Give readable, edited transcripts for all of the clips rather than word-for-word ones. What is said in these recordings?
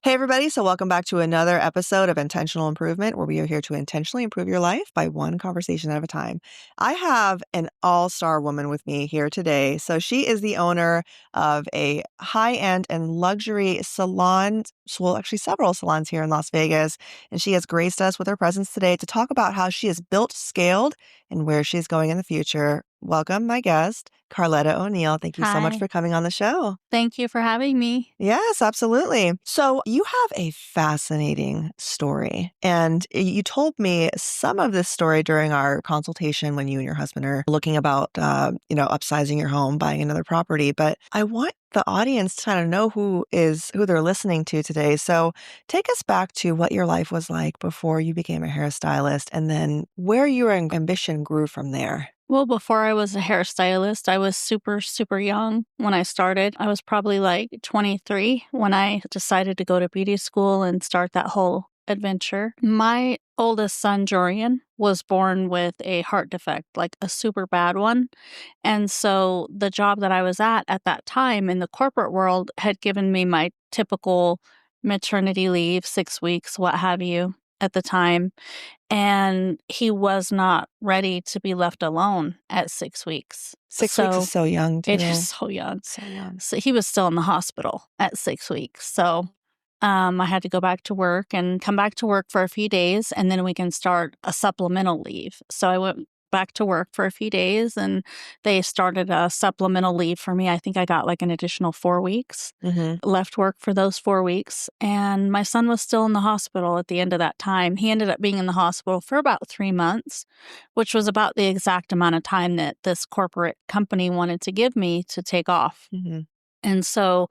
Hey, everybody. So, welcome back to another episode of Intentional Improvement, where we are here to intentionally improve your life by one conversation at a time. I have an all star woman with me here today. So, she is the owner of a high end and luxury salon, well, actually, several salons here in Las Vegas. And she has graced us with her presence today to talk about how she has built, scaled, and where she's going in the future. Welcome, my guest, Carletta O'Neal. Thank you so much Hi. for coming on the show. Thank you for having me. Yes, absolutely. So you have a fascinating story, and you told me some of this story during our consultation when you and your husband are looking about, upsizing your home, buying another property. But I want the audience to kind of know who they're listening to today. So take us back to what your life was like before you became a hairstylist, and then where your ambition grew from there. Well, before I was a hairstylist, I was super, super young when I started. I was probably like 23 when I decided to go to beauty school and start that whole adventure. My oldest son, Jorian, was born with a heart defect, like a super bad one. And so the job that I was at that time in the corporate world had given me my typical maternity leave, 6 weeks, what have you, at the time. And he was not ready to be left alone at 6 weeks. 6 weeks is So so young, it is too. so young. So young. So he was still in the hospital at 6 weeks. So I had to go back to work and come back to work for a few days, and then we can start a supplemental leave. So I went back to work for a few days, and they started a supplemental leave for me. I think I got like an additional 4 weeks, left work for those 4 weeks. And my son was still in the hospital at the end of that time. He ended up being in the hospital for about 3 months, which was about the exact amount of time that this corporate company wanted to give me to take off. Mm-hmm. And so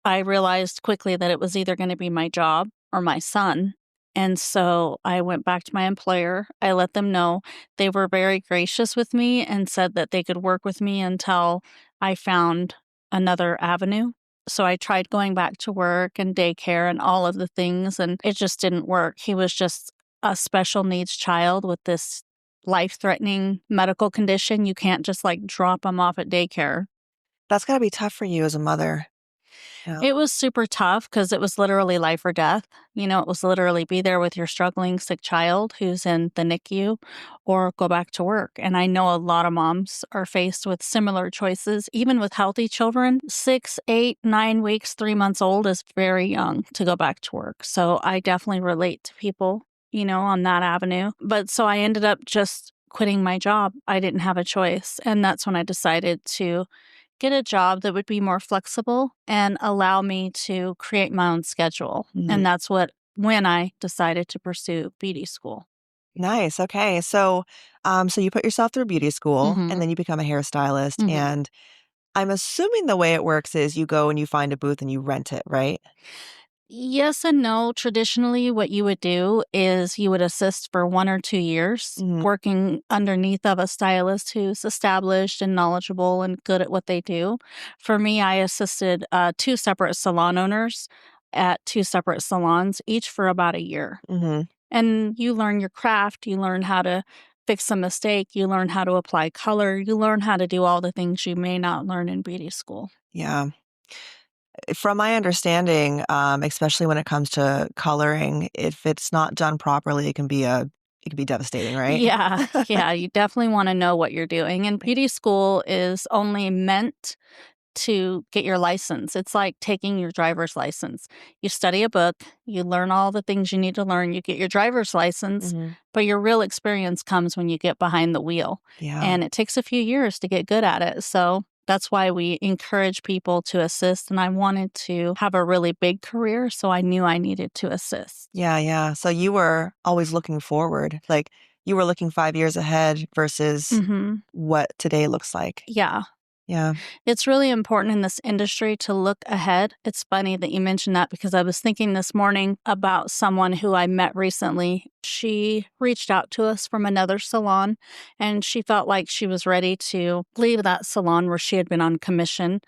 I realized quickly that it was either going to be my job or my son. And so I went back to my employer. I let them know. They were very gracious with me and said that they could work with me until I found another avenue. So I tried going back to work and daycare and all of the things, and it just didn't work. He was just a special needs child with this life-threatening medical condition. You can't just like drop him off at daycare. That's gotta be tough for you as a mother. Yeah. It was super tough because it was literally life or death. It was literally be there with your struggling sick child who's in the NICU or go back to work. And I know a lot of moms are faced with similar choices, even with healthy children. 6, 8, 9 weeks, 3 months old is very young to go back to work. So I definitely relate to people, on that avenue. But so I ended up just quitting my job. I didn't have a choice. And that's when I decided to get a job that would be more flexible and allow me to create my own schedule. Mhm. And that's when I decided to pursue beauty school. Nice, okay. So you put yourself through beauty school, and Mhm. then you become a hairstylist, Mhm. and I'm assuming the way it works is you go and you find a booth and you rent it, right? Yes and no. Traditionally, what you would do is you would assist for 1 or 2 years, Mhm, working underneath of a stylist who's established and knowledgeable and good at what they do. For me, I assisted 2 separate salon owners at 2 separate salons, each for about a year. mhm. And you learn your craft, you learn how to fix a mistake, you learn how to apply color, you learn how to do all the things you may not learn in beauty school. Yeah. From my understanding, especially when it comes to coloring, if it's not done properly, it can be devastating, right? Yeah, yeah, you definitely wanna know what you're doing, and beauty school is only meant to get your license. It's like taking your driver's license. You study a book, you learn all the things you need to learn, you get your driver's license, Mhm. but your real experience comes when you get behind the wheel. Yeah. And it takes a few years to get good at it. So that's why we encourage people to assist. And I wanted to have a really big career, so I knew I needed to assist. Yeah, yeah. So you were always looking forward, like, you were looking 5 years ahead versus Hmm. what today looks like. Yeah. Yeah. It's really important in this industry to look ahead. It's funny that you mentioned that because I was thinking this morning about someone who I met recently. She reached out to us from another salon and she felt like she was ready to leave that salon where she had been on commission,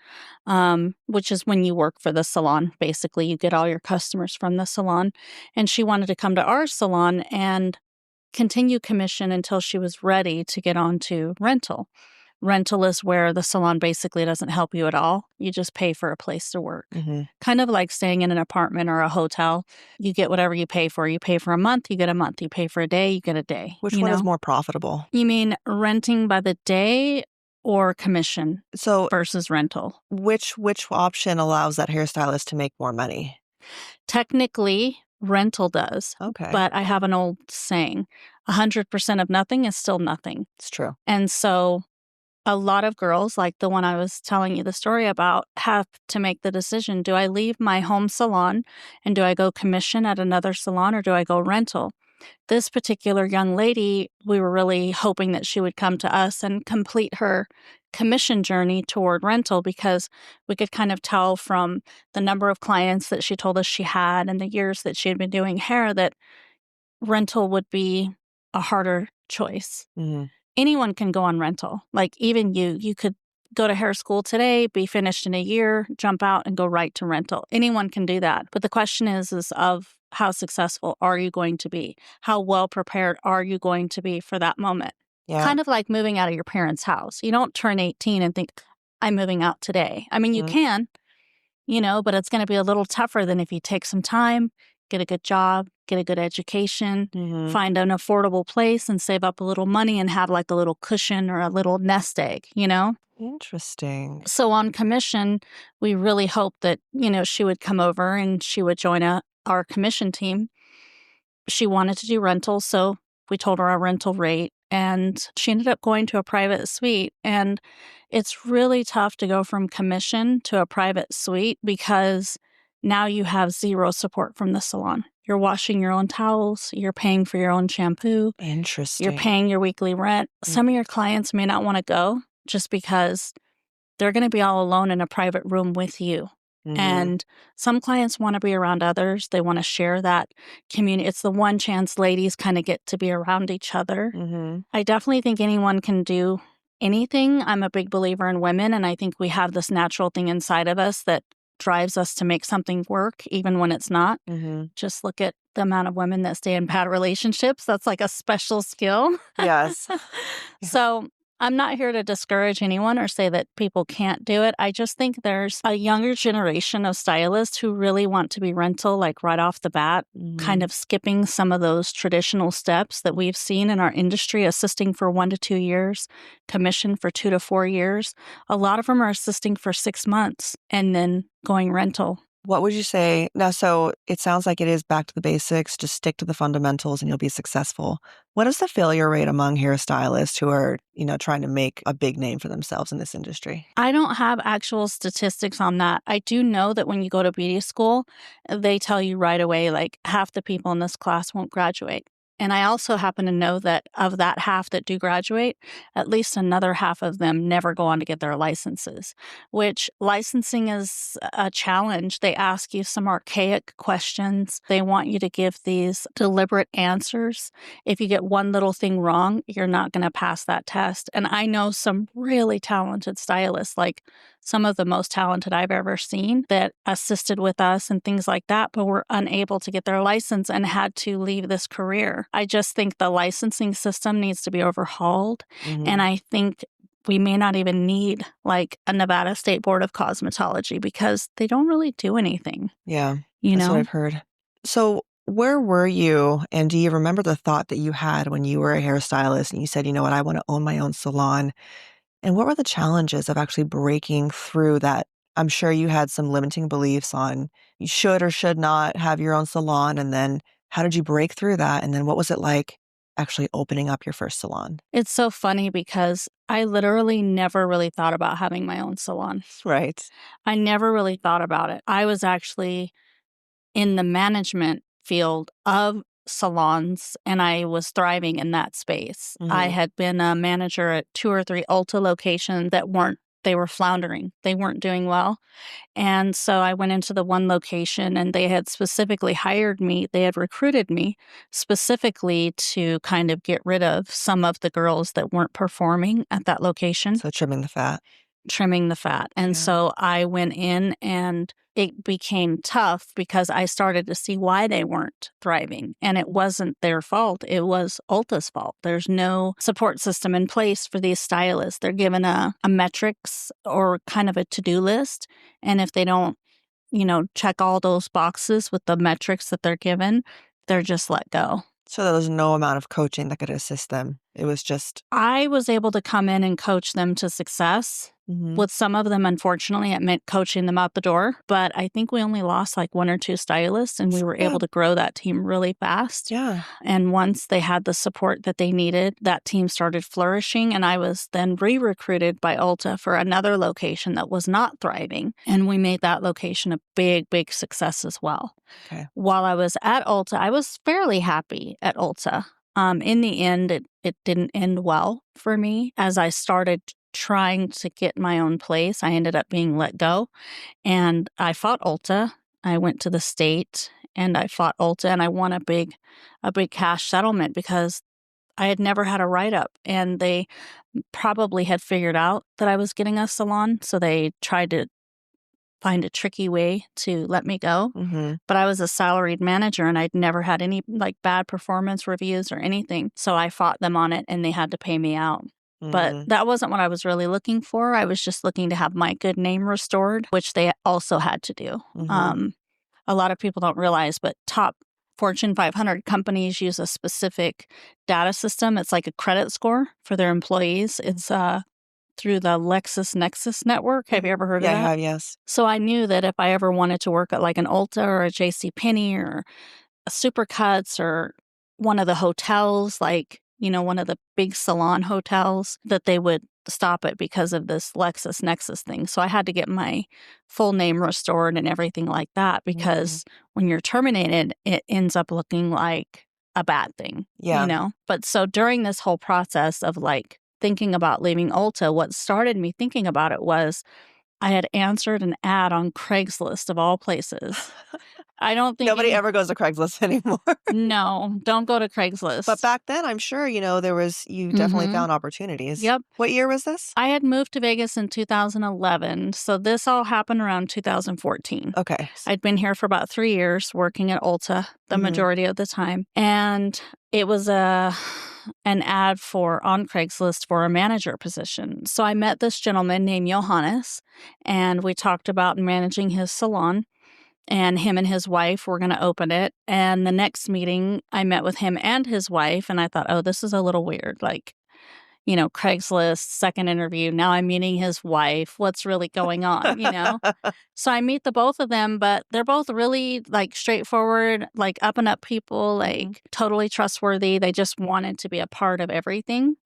which is when you work for the salon. Basically, you get all your customers from the salon. And she wanted to come to our salon and continue commission until she was ready to get on to rental. Rental is where the salon basically doesn't help you at all. You just pay for a place to work. Mhm. Kind of like staying in an apartment or a hotel. You get whatever you pay for. You pay for a month, you get a month. You pay for a day, you get a day. Which You one is know? more profitable? You mean renting by the day or commission So versus rental? which option allows that hairstylist to make more money? Technically, rental does. Okay. But I have an old saying, 100% of nothing is still nothing. It's true. And so a lot of girls, like the one I was telling you the story about, have to make the decision. Do I leave my home salon and do I go commission at another salon or do I go rental? This particular young lady, we were really hoping that she would come to us and complete her commission journey toward rental because we could kind of tell from the number of clients that she told us she had and the years that she had been doing hair that rental would be a harder choice. Mhm. Anyone can go on rental. Like even you could go to hair school today, be finished in a year, jump out and go right to rental. Anyone can do that. But the question is of how successful are you going to be? How well prepared are you going to be for that moment? Yeah. Kind of like moving out of your parents' house. You don't turn 18 and think, I'm moving out today. I mean, you Mhm. can, but it's going to be a little tougher than if you take some time, get a good job, get a good education, Mhm. find an affordable place and save up a little money and have like a little cushion or a little nest egg. Interesting. So on commission, we really hoped that, she would come over and she would join our commission team. She wanted to do rentals, so we told her our rental rate, and she ended up going to a private suite. And it's really tough to go from commission to a private suite because now you have zero support from the salon. You're washing your own towels, you're paying for your own shampoo, you're Interesting. paying your weekly rent. Mm. Some of your clients may not want to go just because they're going to be all alone in a private room with you. Mhm. And some clients want to be around others. They want to share that community. It's the one chance ladies kind of get to be around each other. Mhm. I definitely think anyone can do anything. I'm a big believer in women, and I think we have this natural thing inside of us that drives us to make something work, even when it's not. Mhm. Just look at the amount of women that stay in bad relationships. That's like a special skill. Yes. Yeah. So I'm not here to discourage anyone or say that people can't do it. I just think there's a younger generation of stylists who really want to be rental, like right off the bat, kind Mhm. of skipping some of those traditional steps that we've seen in our industry, assisting for 1 to 2 years, commission for 2 to 4 years. A lot of them are assisting for 6 months and then going rental. What would you say now, so it sounds like it is back to the basics, just stick to the fundamentals and you'll be successful. What is the failure rate among hairstylists who are, trying to make a big name for themselves in this industry? I don't have actual statistics on that. I do know that when you go to beauty school, they tell you right away, like half the people in this class won't graduate. And I also happen to know that of that half that do graduate, at least another half of them never go on to get their licenses, which licensing is a challenge. They ask you some archaic questions. They want you to give these deliberate answers. If you get one little thing wrong, you're not going to pass that test. And I know some really talented stylists, like some of the most talented I've ever seen, that assisted with us and things like that, but were unable to get their license and had to leave this career. I just think the licensing system needs to be overhauled. And Mhm. I think we may not even need like a Nevada State Board of Cosmetology because they don't really do anything, Yeah, you that's what know? I've heard. So, where were you, and do you remember the thought that you had when you were a hairstylist and you said, "You know what? I wanna own my own salon." And what were the challenges of actually breaking through that? I'm sure you had some limiting beliefs on you should or should not have your own salon, and then how did you break through that? And then what was it like actually opening up your first salon? It's so funny because I literally never really thought about having my own salon. Right. I never really thought about it. I was actually in the management field of salons, and I was thriving in that space. I Mhm. had been a manager at 2 or 3 Ulta locations that they were floundering. They weren't doing well. And so I went into the one location and they had specifically hired me. They had recruited me specifically to kind of get rid of some of the girls that weren't performing at that location. So trimming the fat. trimming the fat. And so I went in and it became tough because I started to see why they weren't thriving. And it wasn't their fault. It was Ulta's fault. There's no support system in place for these stylists. They're given a metrics or kind of a to-do list. And if they don't, check all those boxes with the metrics that they're given, they're just let go. So there was no amount of coaching that could assist them. It was just... I was able to come in and coach them to success. With some of them, unfortunately, it meant coaching them out the door. But I think we only lost like 1 or 2 stylists, and we were able to grow that team really fast. Yeah. And once they had the support that they needed, that team started flourishing. And I was then re-recruited by Ulta for another location that was not thriving. And we made that location a big, big success as well. Okay. While I was at Ulta, I was fairly happy at Ulta. In the end, it didn't end well for me. As I started trying to get my own place, I ended up being let go. And I fought Ulta. I went to the state and I fought Ulta, and I won a big cash settlement because I had never had a write-up, and they probably had figured out that I was getting a salon. So they tried to find a tricky way to let me go. But I was a salaried manager and I'd never had any like bad performance reviews or anything. So I fought them on it and they had to pay me out. But that wasn't what I was really looking for. I was just looking to have my good name restored, which they also had to do. A lot of people don't realize, but top Fortune 500 companies use a specific data system. It's like a credit score for their employees. It's through the LexisNexis network. Have you ever heard of that? Yeah, I have, yes. So I knew that if I ever wanted to work at like an Ulta or a JCPenney or a Supercuts or one of the hotels, like, one of the big salon hotels, that they would stop it because of this LexisNexis thing. So I had to get my full name restored and everything like that, because when you're terminated, it ends up looking like a bad thing, But so during this whole process of like thinking about leaving Ulta, what started me thinking about it was I had answered an ad on Craigslist of all places. I don't think nobody ever goes to Craigslist anymore. No, don't go to Craigslist. But back then, I'm sure, you definitely found opportunities. Yep. What year was this? I had moved to Vegas in 2011. So this all happened around 2014. Okay. I'd been here for about 3 years working at Ulta the majority of the time. And it was an ad on Craigslist for a manager position. So I met this gentleman named Johannes, and we talked about managing his salon. And him and his wife were going to open it. And the next meeting, I met with him and his wife. And I thought, oh, this is a little weird. Like, Craigslist, second interview. Now I'm meeting his wife. What's really going on, So I meet the both of them, but they're both really like straightforward, like up and up people, like totally trustworthy. They just wanted to be a part of everything.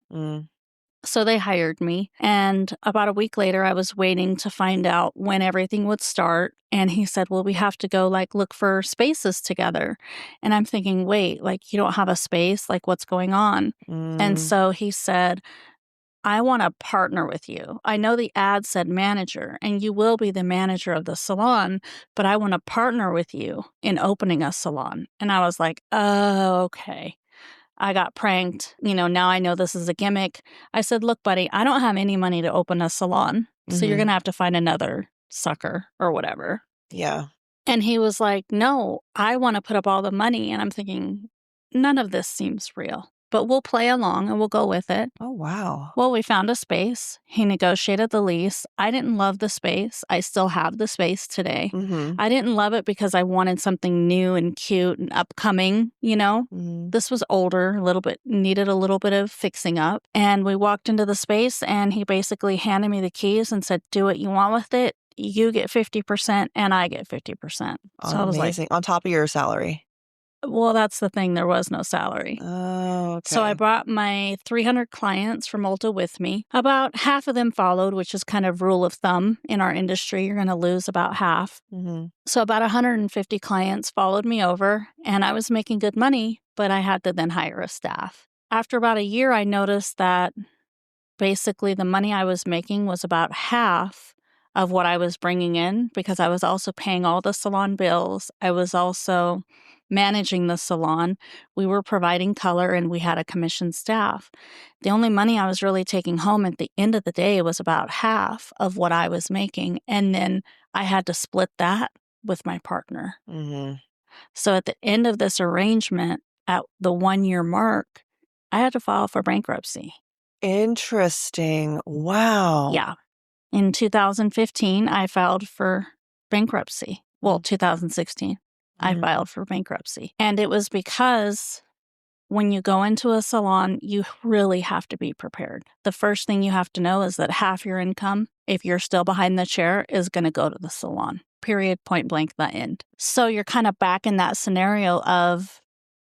So they hired me. And about a week later, I was waiting to find out when everything would start. And he said, well, we have to go look for spaces together. And I'm thinking, wait, you don't have a space? What's going on? And so he said, I want to partner with you. I know the ad said manager, and you will be the manager of the salon, but I want to partner with you in opening a salon. And I was like, oh, okay. I got pranked. Now I know this is a gimmick. I said, look, buddy, I don't have any money to open a salon. So you're going to have to find another sucker or whatever. Yeah. And he was like, no, I want to put up all the money. And I'm thinking, none of this seems real. But we'll play along and we'll go with it. Oh, wow. Well, we found a space. He negotiated the lease. I didn't love the space. I still have the space today. I didn't love it because I wanted something new and cute and upcoming, This was older, needed a little bit of fixing up. And we walked into the space and he basically handed me the keys and said, do what you want with it. You get 50% and I get 50%. So I was amazing. On top of your salary. Well, that's the thing. There was no salary. Oh, okay. So I brought my 300 clients from Ulta with me. About half of them followed, which is kind of rule of thumb in our industry. You're going to lose about half. So about 150 clients followed me over, and I was making good money, but I had to then hire a staff. After about a year, I noticed that basically the money I was making was about half of what I was bringing in, because I was also paying all the salon bills. I was also managing the salon. We were providing color and we had a commissioned staff. The only money I was really taking home at the end of the day was about half of what I was making. And then I had to split that with my partner. Mhm. So at the end of this arrangement, at the 1-year mark, I had to file for bankruptcy. Interesting. Wow. Yeah. In 2015, I filed for bankruptcy. Well, 2016, I Mhm. filed for bankruptcy. And it was because when you go into a salon, you really have to be prepared. The first thing you have to know is that half your income, if you're still behind the chair, is going to go to the salon. Period, point blank, the end. So you're kind of back in that scenario of,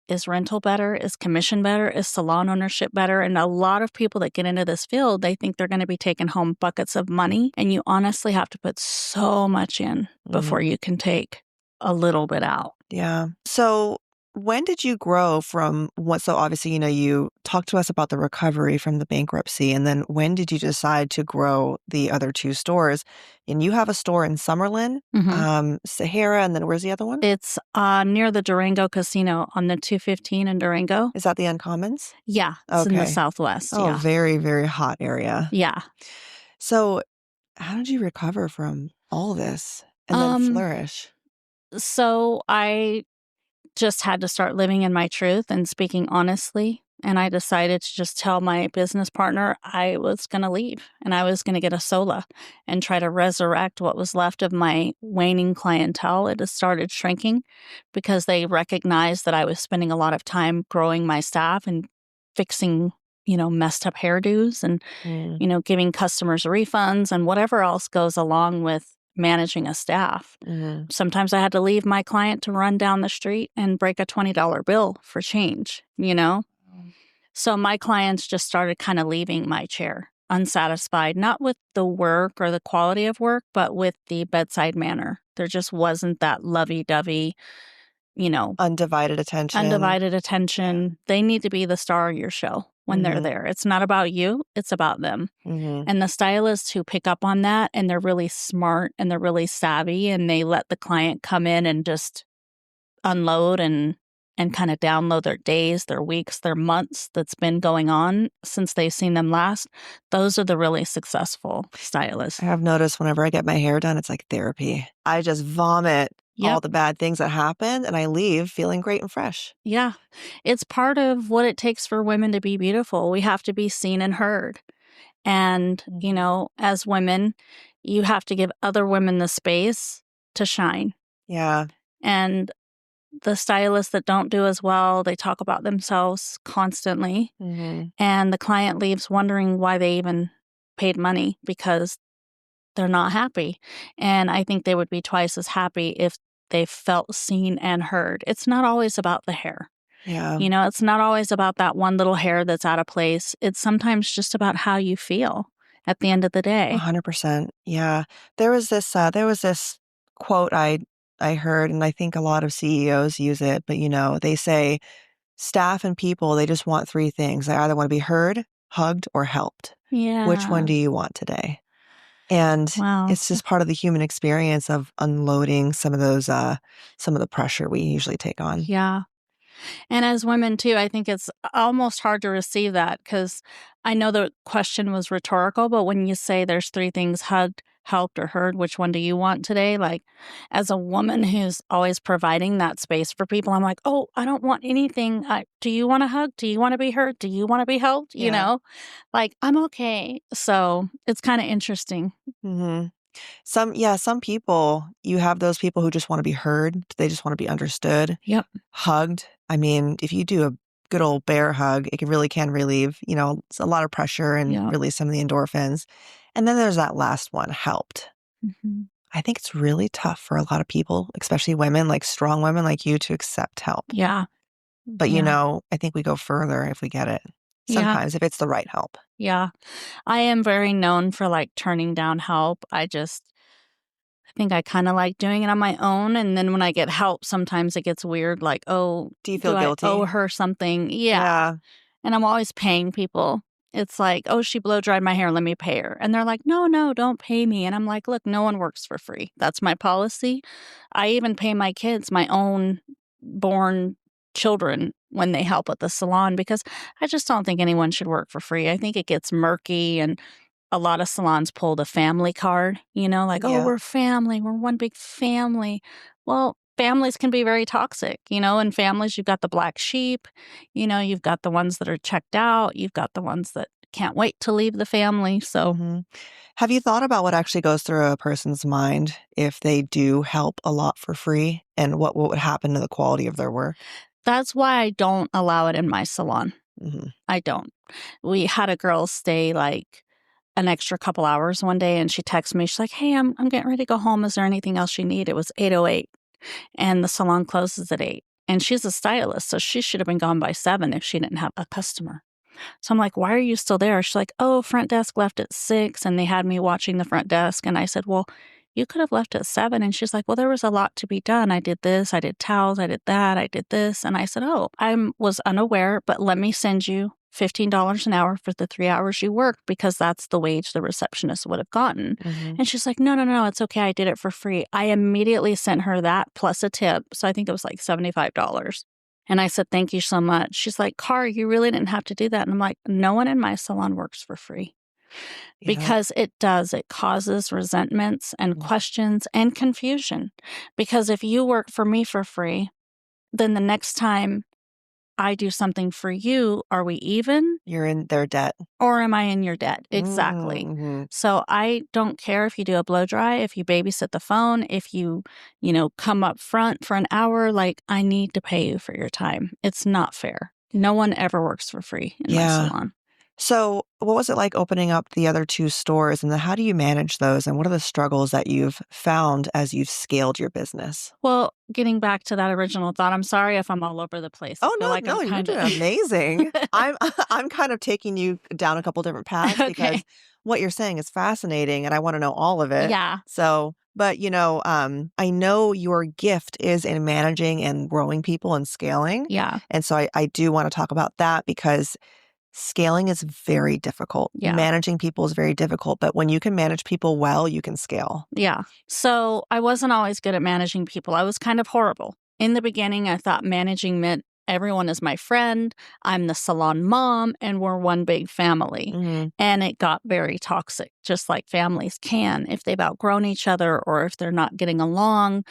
is rental better? Is commission better? Is salon ownership better? And a lot of people that get into this field, they think they're going to be taking home buckets of money. And you honestly have to put so much in before Mhm. you can take a little bit out. Yeah. So when did you grow from what? So obviously, you talked to us about the recovery from the bankruptcy. And then when did you decide to grow the other 2 stores? And you have a store in Summerlin, Mhm. Sahara, and then where's the other one? It's near the Durango Casino on the 215 in Durango. Is that the Uncommons? Yeah, it's in the Okay. Southwest. Oh, Yeah. very, very hot area. Yeah. So how did you recover from all this and then Um, flourish? so I just had to start living in my truth and speaking honestly. And I decided to just tell my business partner I was going to leave and I was going to get a sola and try to resurrect what was left of my waning clientele. It had started shrinking because they recognized that I was spending a lot of time growing my staff and fixing, messed up hairdos and, Mm, giving customers refunds and whatever else goes along with managing a staff. mhm, Sometimes I had to leave my client to run down the street and break a $20 bill for change. So my clients just started kind of leaving my chair unsatisfied, not with the work or the quality of work, but with the bedside manner. There just wasn't that lovey dovey, you know, undivided attention. undivided Yeah. attention. They need to be the star of your show when they're Mhm, there. It's not about you, it's about them. mhm, And the stylists who pick up on that and they're really smart and they're really savvy and they let the client come in and just unload and kind of download their days, their weeks, their months that's been going on since they've seen them last. Those are the really successful I stylists. have noticed whenever I get my hair done, it's like therapy. I just vomit all Yep. the bad things that happened, and I leave feeling great and fresh. Yeah. It's part of what it takes for women to be beautiful. We have to be seen and heard. And, Mhm. as women, you have to give other women the space to shine. Yeah. And the stylists that don't do as well, they talk about themselves constantly. Mhm. And the client leaves wondering why they even paid money because they're not happy. And I think they would be twice as happy if they felt seen and heard. It's not always about the hair. Yeah. It's not always about that one little hair that's out of place. It's sometimes just about how you feel at the end of the day. 100%. Yeah. There was this quote I heard, and I think a lot of CEOs use it, but they say staff and people, they just want 3 things. They either want to be heard, hugged, or helped. Which one Yeah. do you want today? And Wow. it's just part of the human experience of unloading some of the pressure we usually take on. Yeah. And as women too, I think it's almost hard to receive that because I know the question was rhetorical, but when you say there's 3 things: hugged, helped, or heard, which one do you want today? Like, as a woman who's always providing that space for people, I'm like, oh, I don't want anything. Do you want a hug? Do you want to be heard? Do you want to be helped? Yeah. Like, I'm okay. So it's kind of interesting. Mhm. Some people, you have those people who just wanna be heard. They just wanna be understood, Yep. hugged. I mean, if you do a good old bear hug, it can relieve, it's a lot of pressure and Yep. release some of the endorphins. And then there's that last one, helped. Hmm. I think it's really tough for a lot of people, especially women, like strong women like you, to accept help. Yeah. But, Yeah. I think we go further if we get it. Yeah. Sometimes if it's the right help. Yeah. I am very known for like turning down help. I think I kind of like doing it on my own. And then when I get help, sometimes it gets weird. Like, oh, Do you do feel I owe guilty? her something? Yeah. Yeah. And I'm always paying people. It's like, oh, she blow dried my hair. Let me pay her. And they're like, no, no, don't pay me. And I'm like, look, no one works for free. That's my policy. I even pay my kids my own born children when they help at the salon, because I just don't think anyone should work for free. I think it gets murky, and a lot of salons pull the family card, like, oh, Yeah. we're family, we're one big family. Well, families can be very toxic, in families, you've got the black sheep, you've got the ones that are checked out, you've got the ones that can't wait to leave the family. So Mhm. Have you thought about what actually goes through a person's mind if they do help a lot for free and what would happen to the quality of their work? that's why I don't allow it in my salon. Mhm. I don't. We had a girl stay like an extra couple hours one day, and she texted me. She's like, "Hey, I'm getting ready to go home. Is there anything else you need?" It was 8:08, and the salon closes at 8. And she's a stylist, so she should have been gone by 7 if she didn't have a customer. So I'm like, "Why are you still there?" She's like, "Oh, front desk left at 6, and they had me watching the front desk." And I said, "Well, you could have left at 7." And she's like, "Well, there was a lot to be done. I did this, I did towels, I did that, I did this." And I said, "Oh, I was unaware, but let me send you $15 an hour for the 3 hours you worked, because that's the wage the receptionist would have gotten." Mhm. And she's like, "No, no, no, it's okay. I did it for free." I immediately sent her that plus a tip. So I think it was like $75. And I said, "Thank you so much." She's like, "Car, you really didn't have to do that." And I'm like, no one in my salon works for free, Yeah. because it does. It causes resentments and Mm. questions and confusion. Because if you work for me for free, then the next time I do something for you, are we even? You're in their debt. Or am I in your debt? Exactly. Mhm. So I don't care if you do a blow dry, if you babysit the phone, if you come up front for an hour, like, I need to pay you for your time. It's not fair. No one ever works for free in my Yeah. salon. So, what was it like opening up the other 2 stores, and then how do you manage those, and what are the struggles that you've found as you've scaled your business? Well, getting back to that original thought, I'm sorry if I'm all over the place. I Oh, feel like no, I'm no, you're kind of doing amazing. I'm I'm kind of taking you down a couple different paths Okay. because what you're saying is fascinating, and I wanna know all of it. Yeah. So but, I know your gift is in managing and growing people and scaling, Yeah. and so I do wanna talk about that because scaling is very difficult. Yeah. Managing people is very difficult, but when you can manage people well, you can scale. Yeah. So I wasn't always good at managing people. I was kind of horrible. In the beginning, I thought managing meant everyone is my friend, I'm the salon mom, and we're one big family. Mhm. And it got very toxic, just like families can if they've outgrown each other or if they're not getting along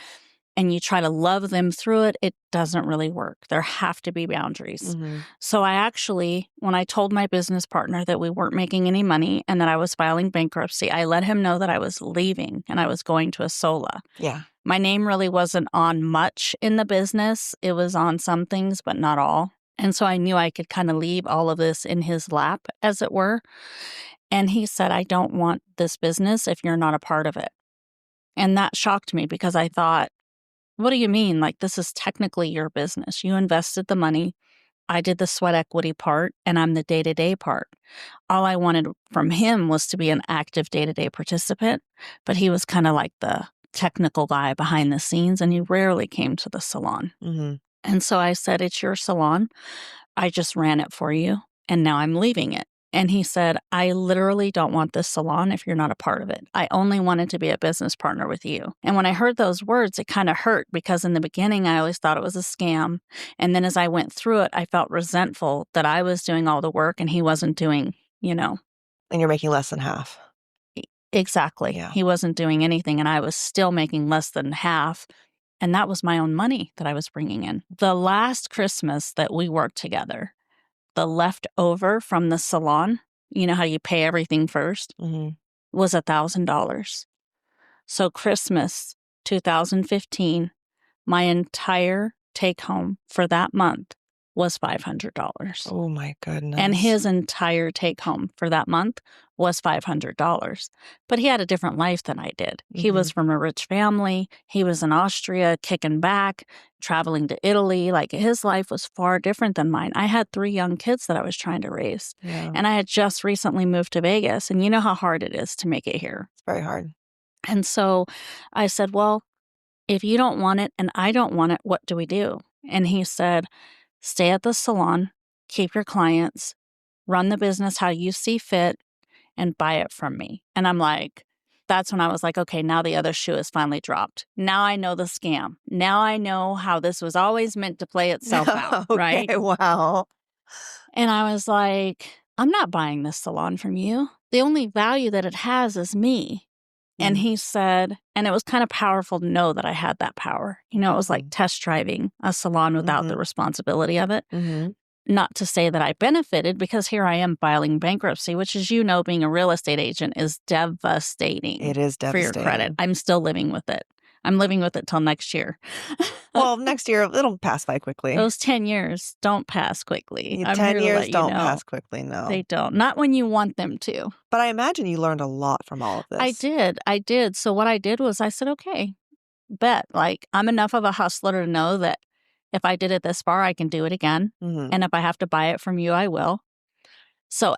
and you try to love them through it, it doesn't really work. There have to be boundaries. Mhm. So I actually, when I told my business partner that we weren't making any money and that I was filing bankruptcy, I let him know that I was leaving and I was going to a sola. Yeah. My name really wasn't on much in the business. It was on some things, but not all. And so I knew I could kind of leave all of this in his lap, as it were. And he said, "I don't want this business if you're not a part of it." And that shocked me because I thought, what do you mean? Like, this is technically your business. You invested the money. I did the sweat equity part, and I'm the day to day part. All I wanted from him was to be an active day to day participant, but he was kind of like the technical guy behind the scenes, and he rarely came to the salon. Mhm. And so I said, "It's your salon. I just ran it for you, and now I'm leaving it." And he said, "I literally don't want this salon if you're not a part of it. I only wanted to be a business partner with you." And when I heard those words, it kind of hurt because in the beginning, I always thought it was a scam. And then as I went through it, I felt resentful that I was doing all the work and he wasn't doing, And you're making less than half. e- exactly. Yeah. He wasn't doing anything and I was still making less than half. And that was my own money that I was bringing in. The last Christmas that we worked together, the leftover from the salon, you know how you pay everything first, Mhm. was $1,000. So Christmas 2015, my entire take home for that month was $500. Oh my And goodness. his entire take home for that month was $500. But he had a different life than I did. He was Mhm. from a rich family. He was in Austria, kicking back, traveling to Italy. Like, his life was far different than mine. I had 3 young kids that I was trying to raise. Yeah. And I had just recently moved to Vegas. And you know how hard it is to make it here. It's very hard. And so I said, "Well, if you don't want it and I don't want it, what do we do?" And he said, "Stay at the salon, keep your clients, run the business how you see fit, and buy it from me." And I'm like, that's when I was like, okay, now the other shoe is finally dropped. Now I know the scam. Now I know how this was always meant to play itself out, Okay, right? wow. And I was like, I'm not buying this salon from you. The only value that it has is me. And Mm, he said, and it was kind of powerful to know that I had that power. You know, it was like mhm, test driving a salon without the mhm, responsibility of it. mhm. Not to say that I benefited, because here I am filing bankruptcy, which, as you know, being a real estate agent is devastating It is for your credit. devastating. I'm still living with it. I'm living with it till next year. Well, next year, it'll pass by quickly. Those 10 years don't pass quickly. Y I'm 10 here to years let you don't know. pass quickly, no. They don't. Not when you want them to. But I imagine you learned a lot from all of I this. did. I did. So what I did was I said, okay, bet. Like, I'm enough of a hustler to know that if I did it this far, I can do it again. Mhm, And if I have to buy it from you, I will. So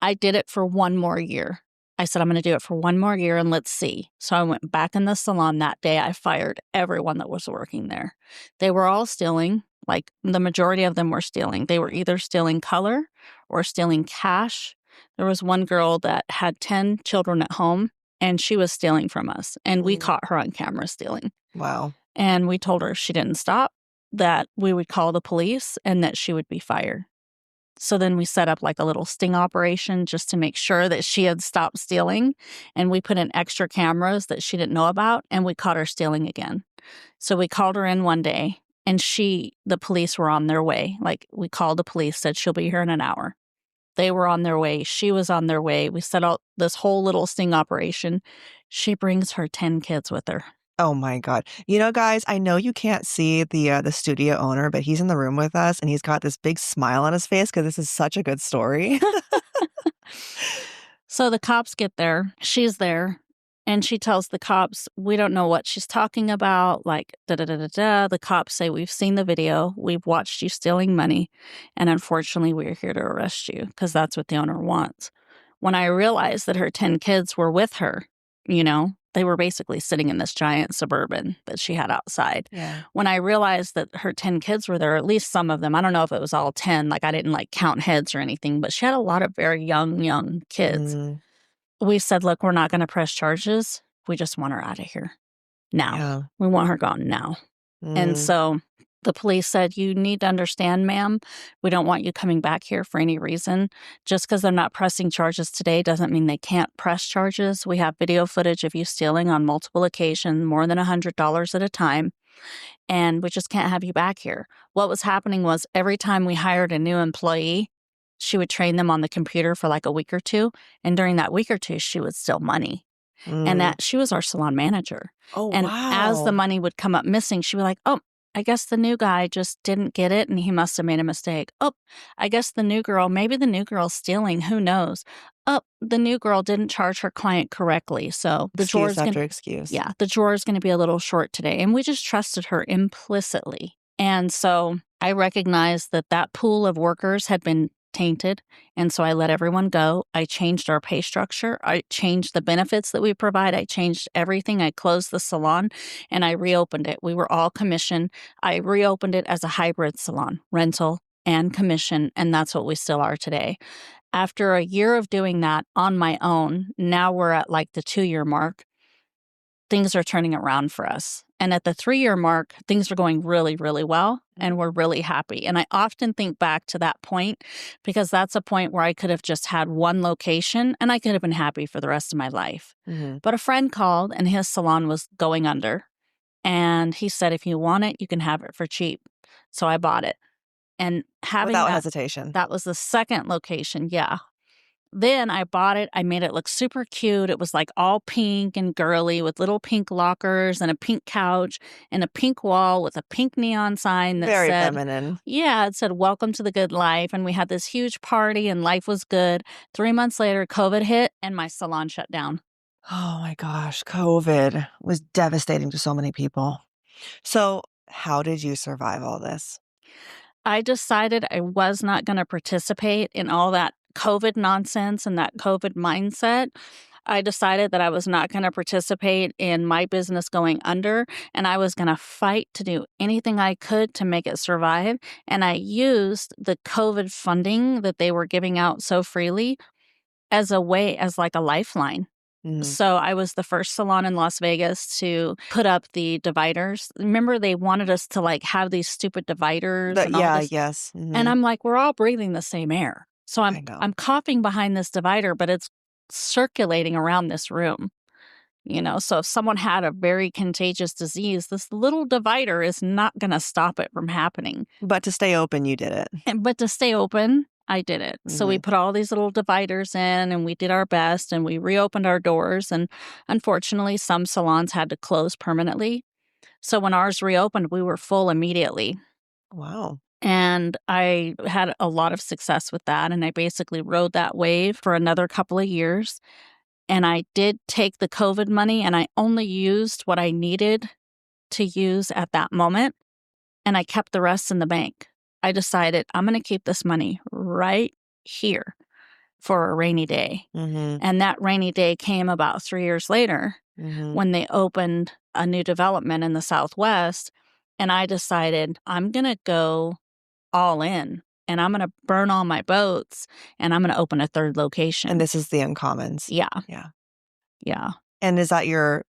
I did it for one more year. I said, I'm going to do it for one more year and let's see. So I went back in the salon that day. I fired everyone that was working there. They were all stealing. Like, the majority of them were stealing. They were either stealing color or stealing cash. There was one girl that had 10 children at home and she was stealing from us. And we mhm. caught her on camera stealing. Wow. And we told her if she didn't stop, that we would call the police and that she would be fired. So then we set up like a little sting operation just to make sure that she had stopped stealing. And we put in extra cameras that she didn't know about, and we caught her stealing again. So we called her in one day, and the police were on their way. Like, we called the police, said she'll be here in an hour. They were on their way. She was on their way. We set out this whole little sting operation. She brings her 10 kids with her. Oh my god. You know, guys, I know you can't see the studio owner, but he's in the room with us, and he's got this big smile on his face because this is such a good story. So the cops get there. She's there. And she tells the cops, we don't know what she's talking about. Like, da da da da da. The cops say, we've seen the video. We've watched you stealing money. And unfortunately, we're here to arrest you because that's what the owner wants. When I realized that her 10 kids were with her, you know, they were basically sitting in this giant Suburban that she had outside. Yeah. When I realized that her 10 kids were there, at least some of them, I don't know if it was all 10, like, I didn't like count heads or anything, but she had a lot of very young kids. Mm, We said, look, we're not going to press charges. We just want her out of here now. yeah. We want her gone now. And Mm, so the police said, you need to understand, ma'am, we don't want you coming back here for any reason. Just because they're not pressing charges today doesn't mean they can't press charges. We have video footage of you stealing on multiple occasions, more than $100 at a time. And we just can't have you back here. What was happening was every time we hired a new employee, she would train them on the computer for like a week or two. And during that week or two, she would steal money. And mm. that she was our salon manager. Oh, And as the wow. money would come up missing, she'd be like, oh, I guess the new guy just didn't get it and he must have made a mistake. Oh, I guess the new girl, maybe the new girl's stealing. Who knows? Oh, the new girl didn't charge her client correctly. So the Excuse drawer's going to, after excuse. yeah, the drawer's going to be a little short today. And we just trusted her implicitly. And so I recognized that that pool of workers had been tainted. And so I let everyone go. I changed our pay structure. I changed the benefits that we provide. I changed everything. I closed the salon and I reopened it. We were all commission. I reopened it as a hybrid salon, rental and commission. And that's what we still are today. After a year of doing that on my own, now we're at like the 2-year mark. Things are turning around for us. And at the 3-year mark, things are going really, really well, and we're really happy. And I often think back to that point because that's a point where I could have just had one location and I could have been happy for the rest of my life. Mm-hmm. But a friend called and his salon was going under. And he said, if you want it, you can have it for cheap. So I bought it. And having Without hesitation. that was the second location. Yeah. Then I bought it. I made it look super cute. It was like all pink and girly with little pink lockers and a pink couch and a pink wall with a pink neon sign that Very said, feminine. yeah, it said, welcome to the good life. And we had this huge party and life was good. 3 months later, COVID hit and my salon shut down. Oh my gosh, COVID was devastating to so many people. So, how did you survive all this? I decided I was not going to participate in all that COVID nonsense and that COVID mindset. I decided that I was not going to participate in my business going under, and I was going to fight to do anything I could to make it survive. And I used the COVID funding that they were giving out so freely as a way, as like a lifeline. Mhm. So I was the first salon in Las Vegas to put up the dividers. Remember, they wanted us to like have these stupid dividers and all Yeah, this. yes. And Mhm. I'm like, we're all breathing the same air. So I know. I'm coughing behind this divider, but it's circulating around this room. So if someone had a very contagious disease, this little divider is not going to stop it from happening. But to stay open, you did it. But to stay open, I did it. So we Mhm. put all these little dividers in and we did our best and we reopened our doors. And unfortunately, some salons had to close permanently. So when ours reopened, we were full immediately. Wow. And I had a lot of success with that. And I basically rode that wave for another couple of years. And I did take the COVID money and I only used what I needed to use at that moment. And I kept the rest in the bank. I decided I'm going to keep this money right here for a rainy day. Mhm. And that rainy day came about 3 years later Mhm. when they opened a new development in the Southwest. And I decided I'm going to go all in and I'm going to burn all my boats and I'm going to open a third And location. this is the Uncommons. Yeah. Yeah. Yeah. And is that your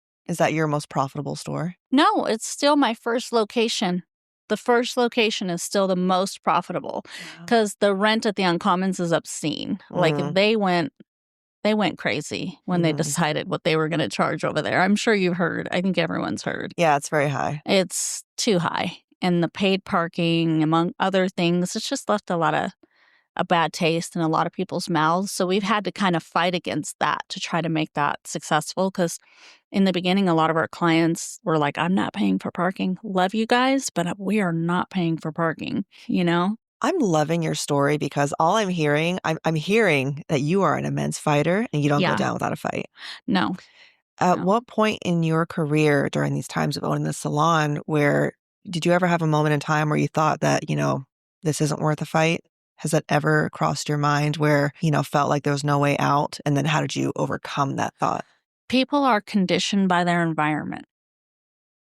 most profitable store? No, it's still my first location. The first location is still the most profitable Wow. because the rent at the Uncommons is obscene. Like Mhm. they went crazy when they Mhm. decided what they were going to charge over there. I'm sure you've heard. I think everyone's heard. Yeah, it's very high. It's too high. And the paid parking, among other things, it's just left a bad taste in a lot of people's mouths. So we've had to kind of fight against that to try to make that successful. Because in the beginning, a lot of our clients were like, I'm not paying for parking. Love you guys, but we are not paying for parking. I'm loving your story because all I'm hearing that you are an immense fighter and you don't go Yeah. down without a fight. No, At no. what point in your career during these times of owning the salon where did you ever have a moment in time where you thought that, this isn't worth a fight? Has that ever crossed your mind where, felt like there was no way out? And then how did you overcome that thought? People are conditioned by their environment.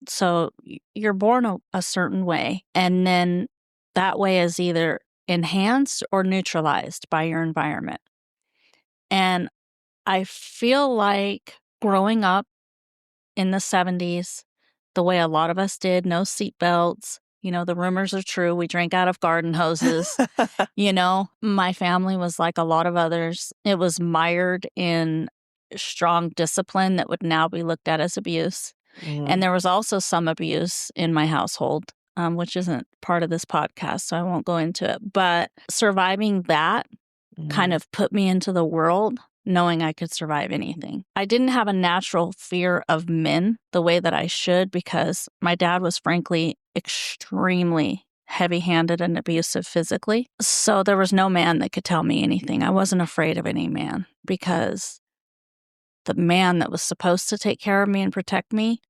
So you're born a certain way, and then that way is either enhanced or neutralized by your environment. And I feel like growing up in the 70s, the way a lot of us did, no seatbelts, the rumors are true. We drank out of garden hoses. My family was like a lot of others. It was mired in strong discipline that would now be looked at as abuse. And Mhm. there was also some abuse in my household, which isn't part of this podcast, so I won't go into it. But surviving that kind Mhm. of put me into the world knowing I could survive anything. I didn't have a natural fear of men the way that I should because my dad was frankly extremely heavy-handed and abusive physically. So there was no man that could tell me anything. I wasn't afraid of any man because the man that was supposed to take care of me and protect me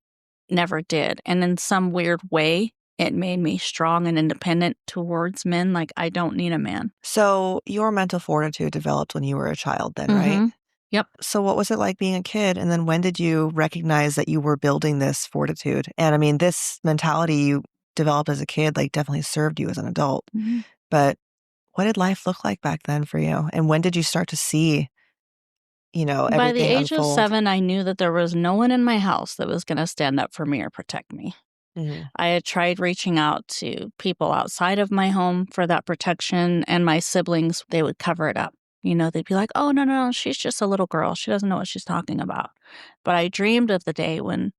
never did. And in some weird way, it made me strong and independent towards men. Like, I don't need a man. So your mental fortitude developed when you were a child then, right? Mhm. Yep. So what was it like being a kid? And then when did you recognize that you were building this fortitude? And I mean, this mentality you developed as a kid, like definitely served you as an adult. Mhm. But what did life look like back then for you? And when did you start to see, By the everything age of unfold? 7, I knew that there was no one in my house that was gonna stand up for me or protect me. Mhm. I had tried reaching out to people outside of my home for that protection, and my siblings, they would cover it up. They'd be like, "Oh, no, no, no, she's just a little girl. She doesn't know what she's talking about." But I dreamed of the day when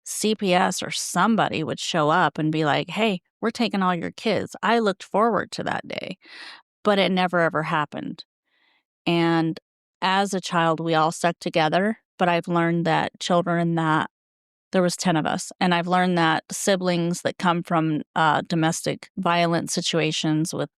CPS or somebody would show up and be like, "Hey, we're taking all your kids." I looked forward to that day, but it never ever happened. And as a child, we all stuck together, but I've learned that children that there was 10 of us, and I've learned that siblings that come from domestic violent situations with,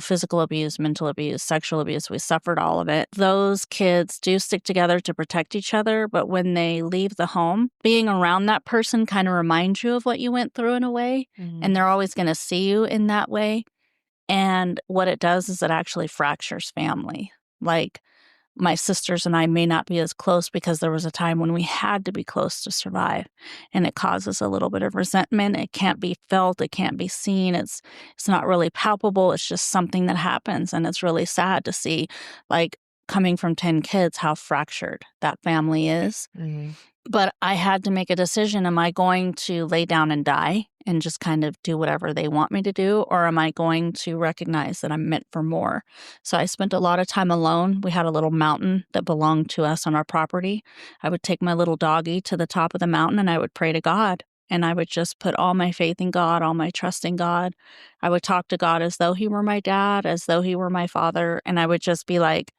physical abuse, mental abuse, sexual abuse, we suffered all of it. Those kids do stick together to protect each other, but when they leave the home, being around that person kind of reminds you of what you went through in a way, and Mhm. they're always going to see you in that way. And what it does is it actually fractures family. Like, my sisters and I may not be as close because there was a time when we had to be close to survive, and it causes a little bit of resentment. It can't be felt, it can't be seen. It's not really palpable. It's just something that happens, and it's really sad to see. Like, coming from 10 kids, how fractured that family is. Mhm. But I had to make a decision. Am I going to lay down and die and just kind of do whatever they want me to do? Or am I going to recognize that I'm meant for more? So I spent a lot of time alone. We had a little mountain that belonged to us on our property. I would take my little doggie to the top of the mountain and I would pray to God. And I would just put all my faith in God, all my trust in God. I would talk to God as though he were my dad, as though he were my father. And I would just be like,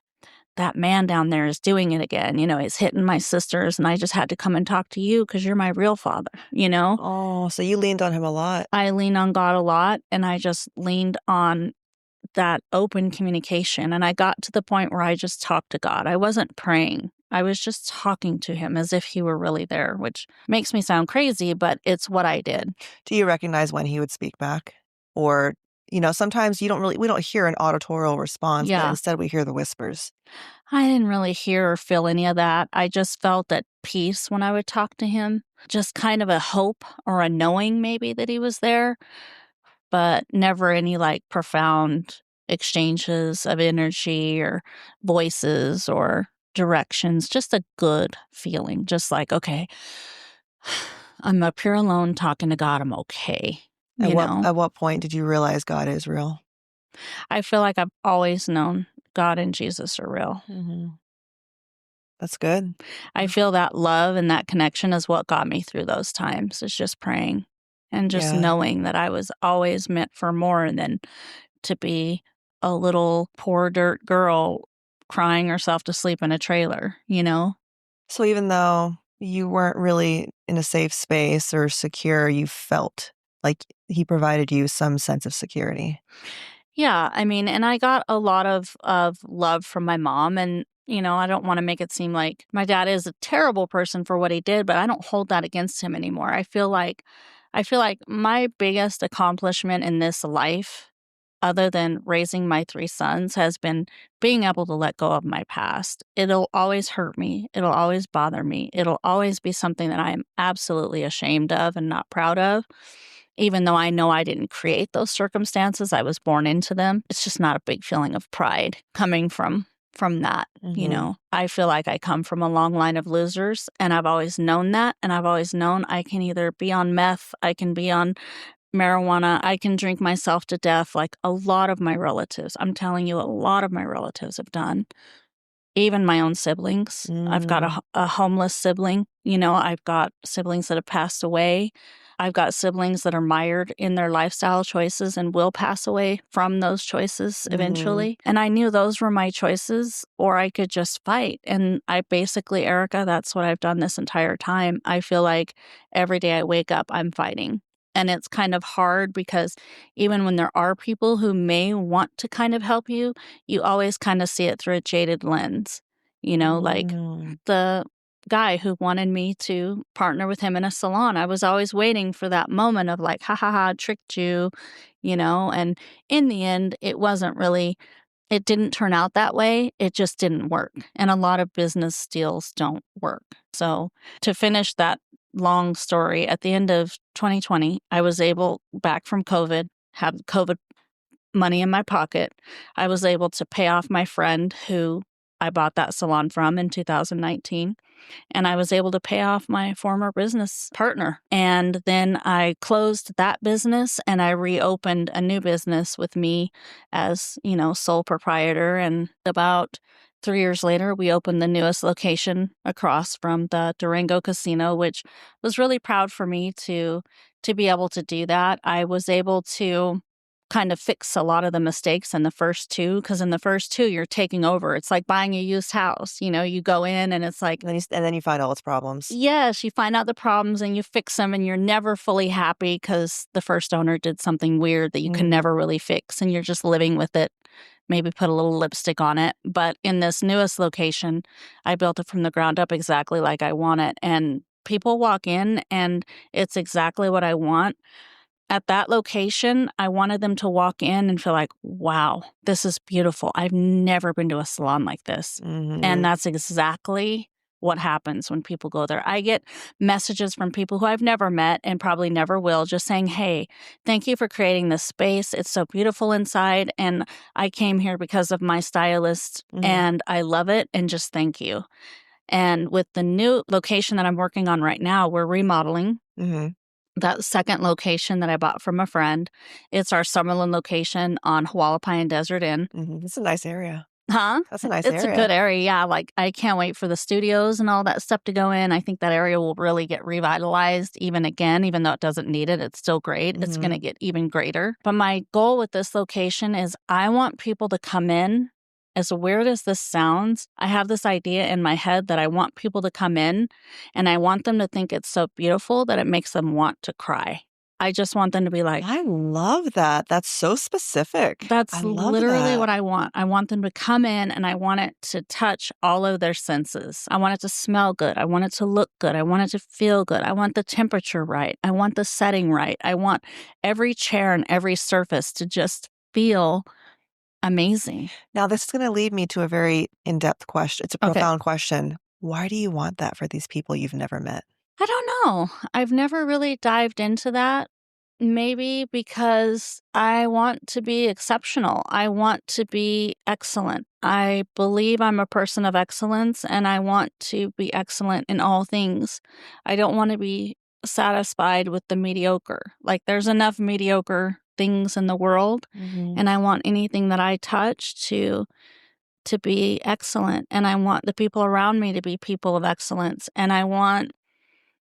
that man down there is doing it again. He's hitting my sisters, and I just had to come and talk to you because you're my real father, Oh, so you leaned on him a lot. I lean on God a lot, and I just leaned on that open communication. And I got to the point where I just talked to God. I wasn't praying. I was just talking to him as if he were really there, which makes me sound crazy, but it's what I did. Do you recognize when he would speak back? Or, sometimes we don't hear an auditorial response, but Yeah. instead we hear the whispers. I didn't really hear or feel any of that. I just felt at peace when I would talk to him, just kind of a hope or a knowing maybe that he was there, but never any like profound exchanges of energy or voices or directions, just a good feeling, just like, okay, I'm up here alone talking to God. I'm okay. At what point did you realize God is real? I feel like I've always known God and Jesus are real. Mhm. That's good. I feel that love and that connection is what got me through those times. It's just praying and just Yeah. knowing that I was always meant for more than to be a little poor dirt girl crying herself to sleep in a trailer. So even though you weren't really in a safe space or secure, you felt like he provided you some sense of security. Yeah, I mean, and I got a lot of love from my mom, and I don't want to make it seem like my dad is a terrible person for what he did, but I don't hold that against him anymore. I feel like my biggest accomplishment in this life, other than raising my 3 sons, has been being able to let go of my past. It'll always hurt me. It'll always bother me. It'll always be something that I am absolutely ashamed of and not proud of. Even though I know I didn't create those circumstances, I was born into them. It's just not a big feeling of pride coming from that. Mhm. I feel like I come from a long line of losers, and I've always known that, and I've always known I can either be on meth, I can be on marijuana, I can drink myself to death like a lot of my relatives. I'm telling you, a lot of my relatives have done. Even my own siblings. I've got Mm. a homeless sibling. I've got siblings that have passed away. I've got siblings that are mired in their lifestyle choices and will pass away from those choices Mhm. eventually. And I knew those were my choices, or I could just fight. And I basically, Erica, that's what I've done this entire time. I feel like every day I wake up, I'm fighting. And it's kind of hard because even when there are people who may want to kind of help you, you always kind of see it through a jaded lens. Like Mm. the guy who wanted me to partner with him in a salon. I was always waiting for that moment of like, ha ha ha, tricked you. And in the end, it didn't turn out that way. It just didn't work. And a lot of business deals don't work. So to finish that long story, at the end of 2020, I was able, back from COVID, have COVID money in my pocket. I was able to pay off my friend who I bought that salon from in 2019. And I was able to pay off my former business partner. And then I closed that business and I reopened a new business with me as, sole proprietor. And about 3 years later, we opened the newest location across from the Durango Casino, which was really proud for me to be able to do that. I was able to kind of fix a lot of the mistakes in the first two, because in the first two, you're taking over. It's like buying a used house. You go in and it's like, And then you find all its problems. yes, you find out the problems and you fix them, and you're never fully happy because the first owner did something weird that you can Mm. never really fix, and you're just living with it. Maybe put a little lipstick on it. But in this newest location, I built it from the ground up exactly like I want it. And people walk in and it's exactly what I want. At that location, I wanted them to walk in and feel like, wow, this is beautiful. I've never been to a salon like this. And Mhm. that's exactly what happens when people go there. I get messages from people who I've never met and probably never will, just saying, "Hey, thank you for creating this space. It's so beautiful inside, and I came here because of my stylist, Mhm. and I love it, and just thank you." And with the new location that I'm working on right now, we're remodeling Mhm. that second location that I bought from a friend. It's our Summerlin location on Hualapai Desert Inn. Mhm. It's a nice area. Huh? That's a nice It's a area. good area, yeah, like, I can't wait for the studios and all that stuff to go in. I think that area will really get revitalized even again, even though it doesn't need it, it's still great. It's Mhm. gonna get even greater. But my goal with this location is I want people to come in, as weird as this sounds, I have this idea in my head that I want people to come in, and I want them to think it's so beautiful that it makes them want to cry. I just want them to be like, I love that. That's so specific. I that's love literally that. what I want. I want them to come in and I want it to touch all of their senses. I want it to smell good. I want it to look good. I want it to feel good. I want the temperature right. I want the setting right. I want every chair and every surface to just feel amazing. Now, this is gonna lead me to a very in-depth question. It's a Okay. profound question. Why do you want that for these people you've never met? I don't know. I've never really dived into that. Maybe because I want to be exceptional. I want to be excellent. I believe I'm a person of excellence and I want to be excellent in all things. I don't want to be satisfied with the mediocre. Like, there's enough mediocre things in the world, Mhm. and I want anything that I touch to be excellent, and I want the people around me to be people of excellence, and I want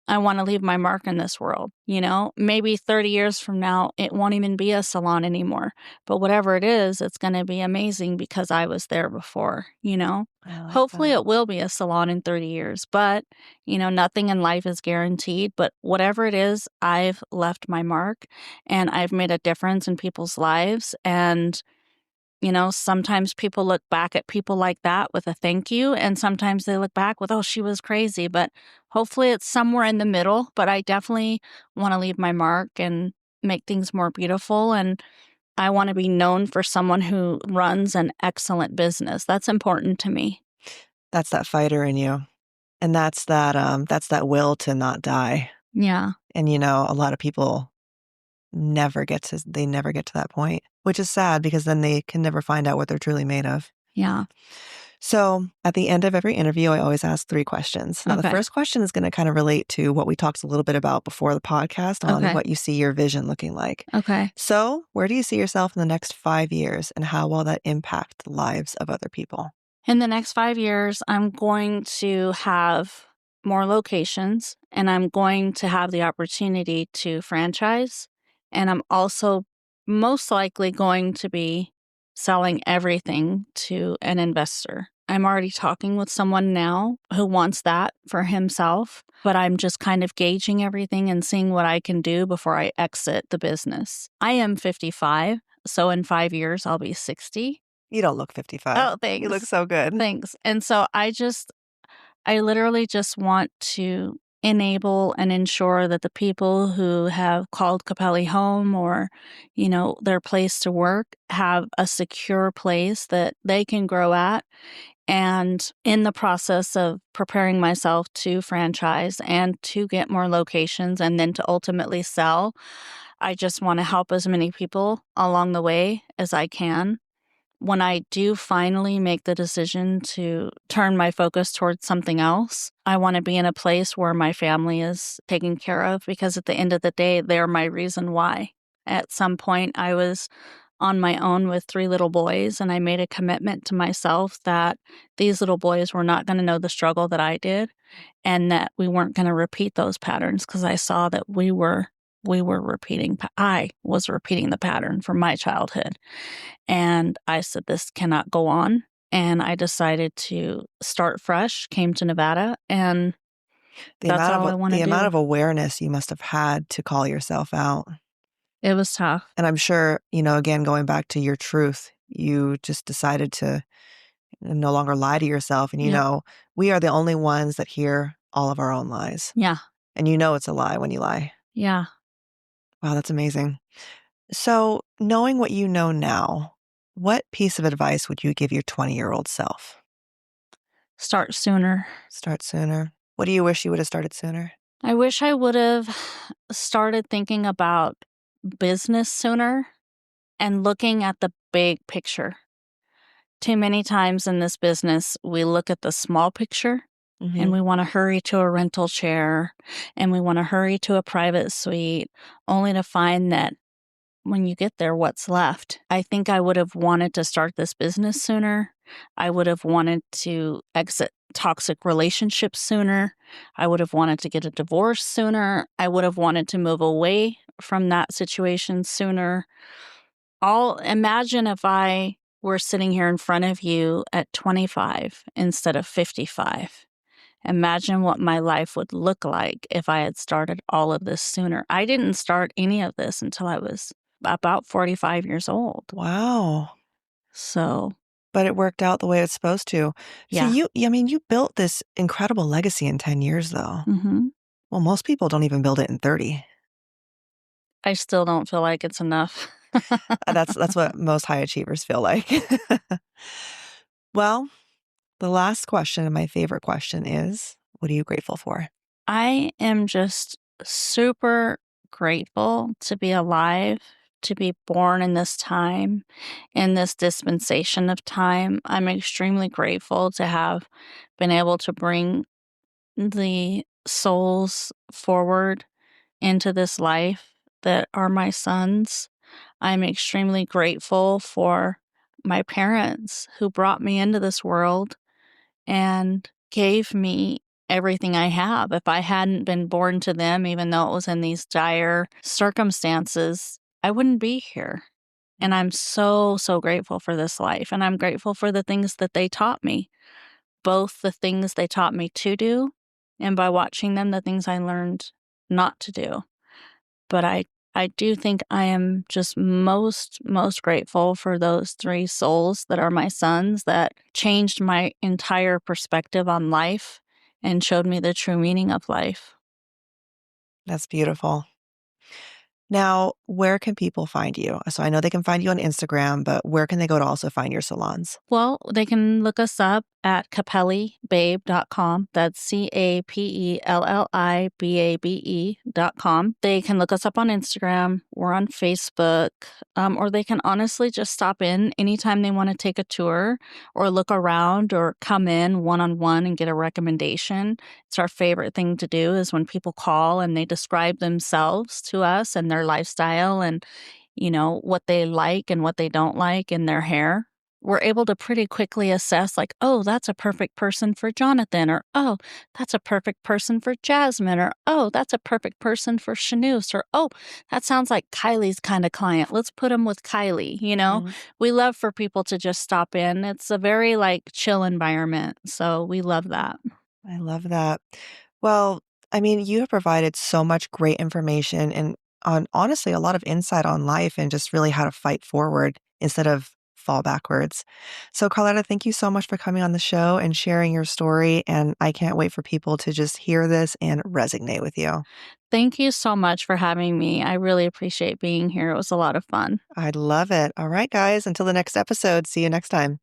to leave my mark in this world, you know? Maybe 30 years from now, it won't even be a salon anymore. But whatever it is, it's going to be amazing because I was there before, you know? I like Hopefully, that. it will be a salon in 30 years, but, nothing in life is guaranteed. But whatever it is, I've left my mark and I've made a difference in people's lives. And sometimes people look back at people like that with a thank you, and sometimes they look back with, oh, she was crazy. But hopefully it's somewhere in the middle. But I definitely want to leave my mark and make things more beautiful. And I want to be known for someone who runs an excellent business. That's important to me. That's that fighter in you, and that's that will to not die, Yeah. and, a lot of people never get to that point, which is sad because then they can never find out what they're truly made of. Yeah. So, at the end of every interview, I always ask 3 questions. Now, the Okay. first question is gonna kinda relate to what we talked a little bit about before the podcast on Okay. what you see your vision looking like. Okay. So, where do you see yourself in the next 5 years, and how will that impact the lives of other people? In the next 5 years, I'm going to have more locations and I'm going to have the opportunity to franchise. And I'm also most likely going to be selling everything to an investor. I'm already talking with someone now who wants that for himself, but I'm just kind of gauging everything and seeing what I can do before I exit the business. I am 55, so in 5 years, I'll be 60. You don't look 55. Oh, You look thanks. so good. Thanks. And so I literally just want to enable and ensure that the people who have called Capelli home or, their place to work have a secure place that they can grow at. And in the process of preparing myself to franchise and to get more locations and then to ultimately sell, I just want to help as many people along the way as I can. When I do finally make the decision to turn my focus towards something else, I want to be in a place where my family is taken care of because at the end of the day, they're my reason why. At some point, I was on my own with 3 little boys, and I made a commitment to myself that these little boys were not going to know the struggle that I did and that we weren't going to repeat those patterns because I saw that we were repeating I was repeating the pattern from my childhood. And I said, this cannot go on. And I decided to start fresh, came to Nevada, and that's all I want to The amount do. of awareness you must have had to call yourself out. It was tough. And I'm sure, again, going back to your truth, you just decided to no longer lie to yourself. And, Yep. we are the only ones that hear all of our own lies. Yeah. And it's a lie when you lie. Yeah. Wow, that's amazing. So, knowing what you know now, what piece of advice would you give your 20-year-old self? Start sooner. Start sooner. What do you wish you would have started sooner? I wish I would have started thinking about business sooner and looking at the big picture. Too many times in this business, we look at the small picture and Mhm. we want to hurry to a rental chair and we want to hurry to a private suite, only to find that when you get there, what's left. I think I would have wanted to start this business sooner. I would have wanted to exit toxic relationships sooner. I would have wanted to get a divorce sooner. I would have wanted to move away from that situation sooner. I'll imagine if I were sitting here in front of you at 25 instead of 55. Imagine what my life would look like if I had started all of this sooner. I didn't start any of this until I was about 45 years old. Wow. So, But it worked out the way it's supposed to. So yeah. I mean, you built this incredible legacy in 10 years, though. Mhm. Well, most people don't even build it in 30. I still don't feel like it's enough. That's what most high achievers feel like. Well, the last question and my favorite question is, what are you grateful for? I am just super grateful to be alive, to be born in this time, in this dispensation of time. I'm extremely grateful to have been able to bring the souls forward into this life that are my sons. I'm extremely grateful for my parents who brought me into this world and gave me everything I have. If I hadn't been born to them, even though it was in these dire circumstances, I wouldn't be here. And I'm so, so grateful for this life. And I'm grateful for the things that they taught me, both the things they taught me to do, and by watching them, the things I learned not to do. But I do think I am just most grateful for those 3 souls that are my sons that changed my entire perspective on life and showed me the true meaning of life. That's beautiful. Now, where can people find you? So I know they can find you on Instagram, but where can they go to also find your salons? Well, they can look us up at capellibabe.com. That's CAPELLIBABE.com. They can look us up on Instagram. We're on Facebook. Or they can honestly just stop in anytime they want to take a tour or look around or come in one-on-one and get a recommendation. It's our favorite thing to do is when people call and they describe themselves to us and their lifestyle and what they like and what they don't like in their hair. We're able to pretty quickly assess, like, oh, that's a perfect person for Jonathan, or oh, that's a perfect person for Jasmine, or oh, that's a perfect person for Shanoose, or oh, that sounds like Kylie's kind of client. Let's put him with Kylie. Mhm. We love for people to just stop in. It's a very chill environment. So we love that. I love that. Well, I mean, you have provided so much great information and on honestly a lot of insight on life and just really how to fight forward instead of fall backwards. So, Carletta, thank you so much for coming on the show and sharing your story. And I can't wait for people to just hear this and resonate with you. Thank you so much for having me. I really appreciate being here. It was a lot of fun. I'd love it. All right, guys, until the next episode, see you next time.